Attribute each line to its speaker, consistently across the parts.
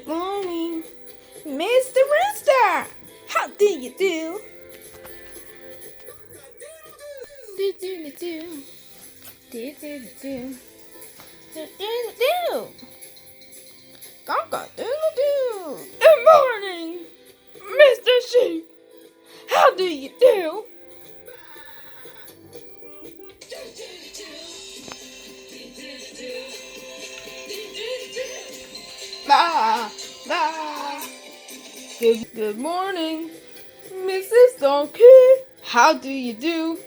Speaker 1: Morning, Mr. Rooster. How do you do? Do do do do do do do do do. Gonka doodle doo. Good morning, Mr. Sheep. How do you do? Ba ba. Good morning, Mrs. Donkey. How do you do?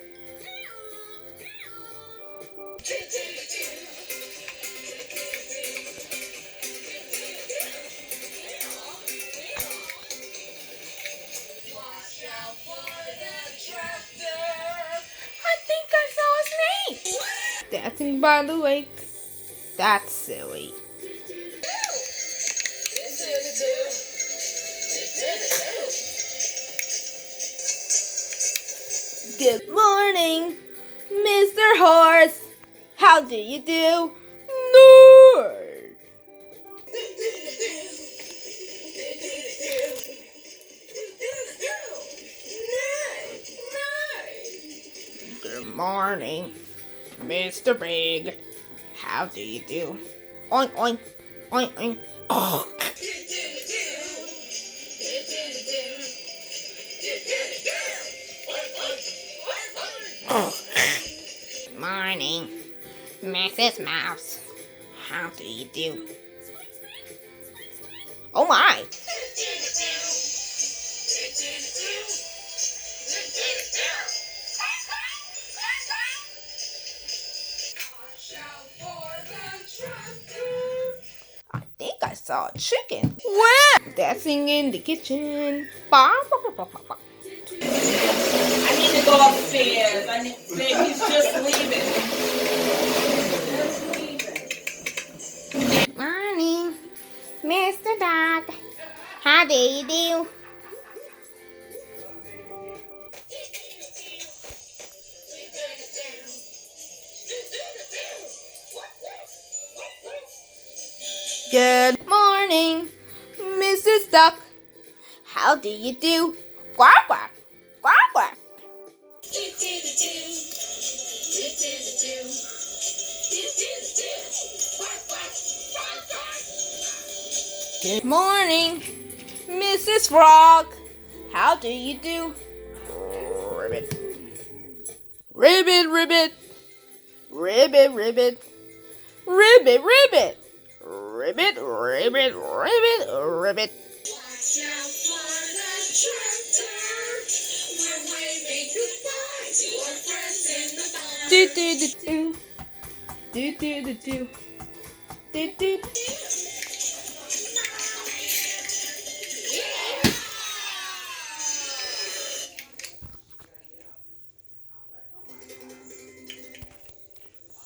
Speaker 1: I think I saw a snake dancing by the lake. That's silly. Good morning, Mr. Horse. How do you do? No. Good morning, Mr. Pig. How do you do? Oink oink oink oink. Oh. Morning, Mrs. Mouse. How do you do? Oh my! I think I saw a chicken. Where? Dancing in the kitchen. Ba, ba, ba, ba, ba, ba.
Speaker 2: I need to go upstairs. Babe, he's just leaving.
Speaker 1: Morning, Mr. Dog. How do you do? Good morning, Mrs. Duck. How do you do? Quack quack, quack quack. Good morning, Mrs. Frog. How do you do? Ribbit. Ribbit, ribbit. Ribbit, ribbit. Ribbit, ribbit. Ribbit, ribbit, ribbit, ribbit.
Speaker 3: Watch out for the tractor. We're waving goodbye to our friends in the barn.
Speaker 1: Do do do do. Do do do do. Do do.